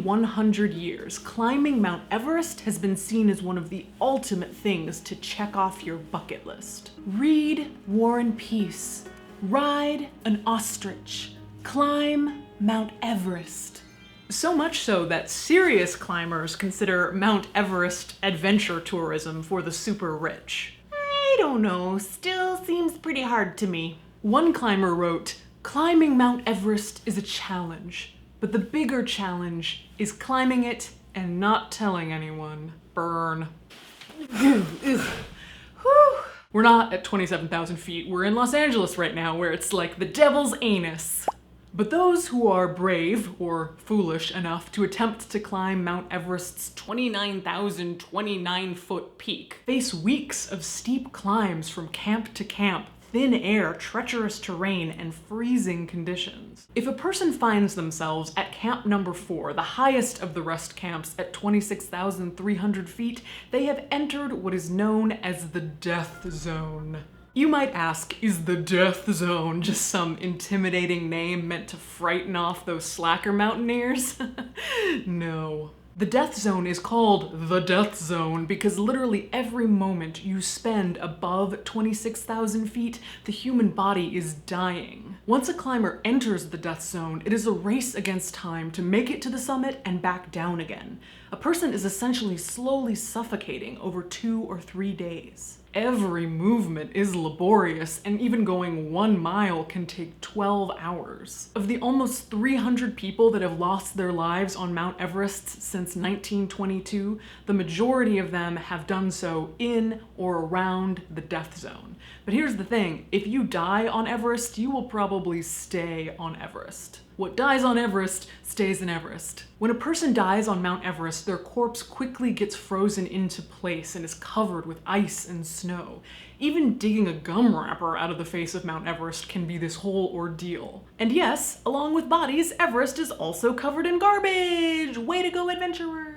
100 years, climbing Mount Everest has been seen as one of the ultimate things to check off your bucket list. Read War and Peace, ride an ostrich, climb Mount Everest. So much so that serious climbers consider Mount Everest adventure tourism for the super rich. I don't know, still seems pretty hard to me. One climber wrote, "Climbing Mount Everest is a challenge, but the bigger challenge is climbing it and not telling anyone." Burn. We're not at 27,000 feet, we're in Los Angeles right now, where it's like the devil's anus. But those who are brave or foolish enough to attempt to climb Mount Everest's 29,029-foot peak face weeks of steep climbs from camp to camp, thin air, treacherous terrain, and freezing conditions. If a person finds themselves at camp number 4, the highest of the rest camps at 26,300 feet, they have entered what is known as the death zone. You might ask, is the death zone just some intimidating name meant to frighten off those slacker mountaineers? No. The death zone is called the death zone because literally every moment you spend above 26,000 feet, the human body is dying. Once a climber enters the death zone, it is a race against time to make it to the summit and back down again. A person is essentially slowly suffocating over 2 or 3 days. Every movement is laborious, and even going 1 mile can take 12 hours. Of the almost 300 people that have lost their lives on Mount Everest since 1922, the majority of them have done so in or around the death zone. But here's the thing, if you die on Everest, you will probably stay on Everest. What dies on Everest stays in Everest. When a person dies on Mount Everest, their corpse quickly gets frozen into place and is covered with ice and snow. Even digging a gum wrapper out of the face of Mount Everest can be this whole ordeal. And yes, along with bodies, Everest is also covered in garbage! Way to go, adventurers!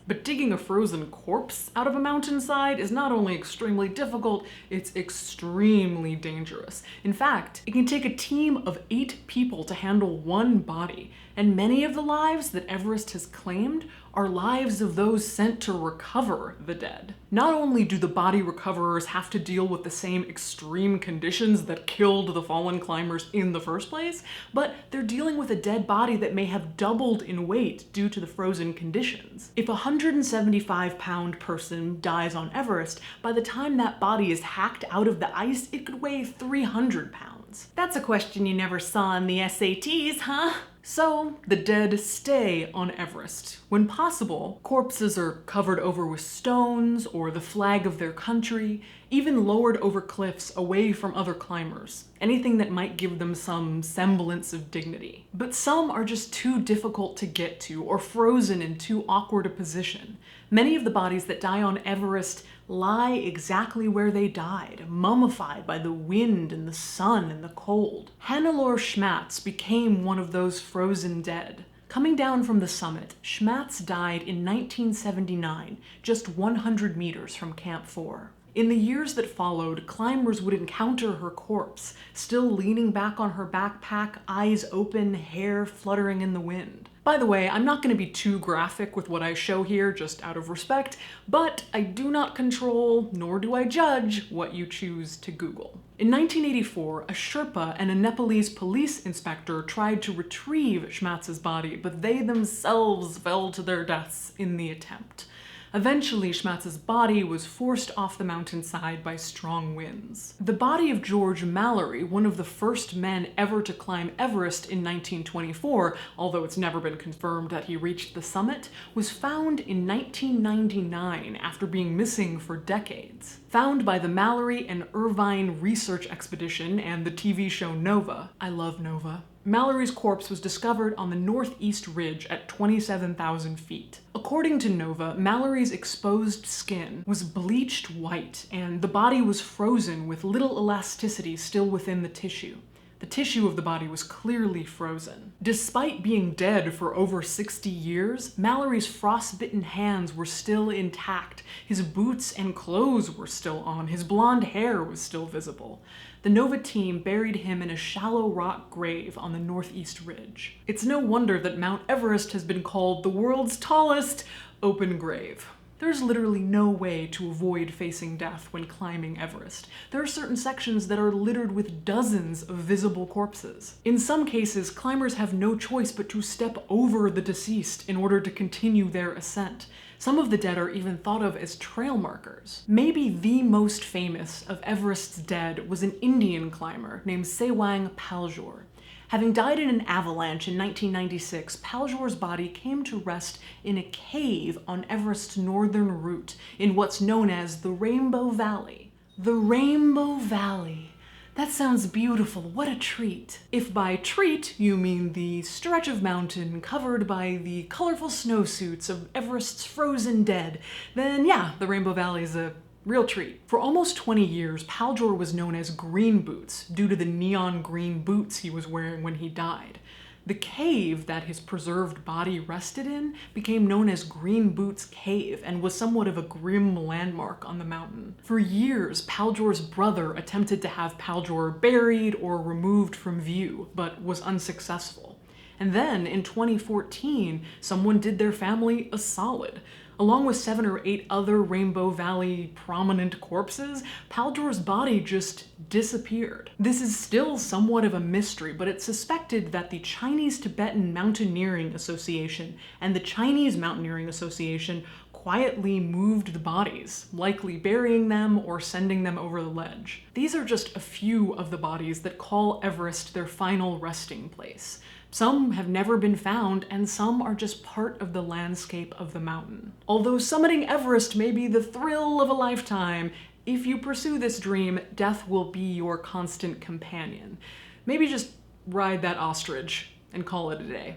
But digging a frozen corpse out of a mountainside is not only extremely difficult, it's extremely dangerous. In fact, it can take a team of 8 people to handle one body, and many of the lives that Everest has claimed are lives of those sent to recover the dead. Not only do the body recoverers have to deal with the same extreme conditions that killed the fallen climbers in the first place, but they're dealing with a dead body that may have doubled in weight due to the frozen conditions. If a 175-pound person dies on Everest, by the time that body is hacked out of the ice, it could weigh 300 pounds. That's a question you never saw in the SATs, huh? So, the dead stay on Everest. When possible, corpses are covered over with stones or the flag of their country, even lowered over cliffs away from other climbers. Anything that might give them some semblance of dignity. But some are just too difficult to get to or frozen in too awkward a position. Many of the bodies that die on Everest lie exactly where they died, mummified by the wind and the sun and the cold. Hannelore Schmatz became one of those frozen dead. Coming down from the summit, Schmatz died in 1979, just 100 meters from Camp 4. In the years that followed, climbers would encounter her corpse, still leaning back on her backpack, eyes open, hair fluttering in the wind. By the way, I'm not going to be too graphic with what I show here, just out of respect, but I do not control, nor do I judge, what you choose to Google. In 1984, a Sherpa and a Nepalese police inspector tried to retrieve Schmatz's body, but they themselves fell to their deaths in the attempt. Eventually, Schmatz's body was forced off the mountainside by strong winds. The body of George Mallory, one of the first men ever to climb Everest in 1924, although it's never been confirmed that he reached the summit, was found in 1999 after being missing for decades. Found by the Mallory and Irvine Research Expedition and the TV show Nova. I love Nova. Mallory's corpse was discovered on the northeast ridge at 27,000 feet. According to Nova, Mallory's exposed skin was bleached white, and the body was frozen with little elasticity still within the tissue. The tissue of the body was clearly frozen. Despite being dead for over 60 years, Mallory's frostbitten hands were still intact. His boots and clothes were still on. His blonde hair was still visible. The Nova team buried him in a shallow rock grave on the northeast ridge. It's no wonder that Mount Everest has been called the world's tallest open grave. There's literally no way to avoid facing death when climbing Everest. There are certain sections that are littered with dozens of visible corpses. In some cases, climbers have no choice but to step over the deceased in order to continue their ascent. Some of the dead are even thought of as trail markers. Maybe the most famous of Everest's dead was an Indian climber named Sewang Paljor. Having died in an avalanche in 1996, Paljor's body came to rest in a cave on Everest's northern route in what's known as the Rainbow Valley. The Rainbow Valley. That sounds beautiful, what a treat. If by treat you mean the stretch of mountain covered by the colorful snowsuits of Everest's frozen dead, then yeah, the Rainbow Valley is a real treat. For almost 20 years, Paljor was known as Green Boots due to the neon green boots he was wearing when he died. The cave that his preserved body rested in became known as Green Boots Cave and was somewhat of a grim landmark on the mountain. For years, Paljor's brother attempted to have Paljor buried or removed from view, but was unsuccessful. And then, in 2014, someone did their family a solid. Along with 7 or 8 other Rainbow Valley prominent corpses, Paljor's body just disappeared. This is still somewhat of a mystery, but it's suspected that the Chinese-Tibetan Mountaineering Association and the Chinese Mountaineering Association quietly moved the bodies, likely burying them or sending them over the ledge. These are just a few of the bodies that call Everest their final resting place. Some have never been found, and some are just part of the landscape of the mountain. Although summiting Everest may be the thrill of a lifetime, if you pursue this dream, death will be your constant companion. Maybe just ride that ostrich and call it a day.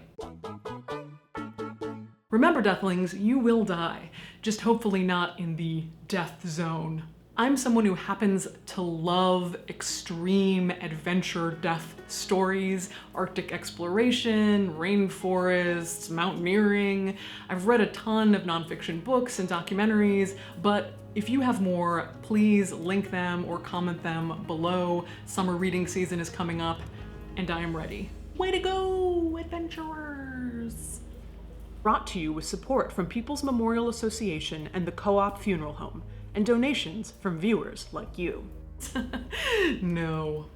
Remember, deathlings, you will die, just hopefully not in the death zone. I'm someone who happens to love extreme adventure death stories, Arctic exploration, rainforests, mountaineering. I've read a ton of nonfiction books and documentaries, but if you have more, please link them or comment them below. Summer reading season is coming up, and I am ready. Way to go, adventurers! Brought to you with support from People's Memorial Association and the Co-op Funeral Home, and donations from viewers like you. No.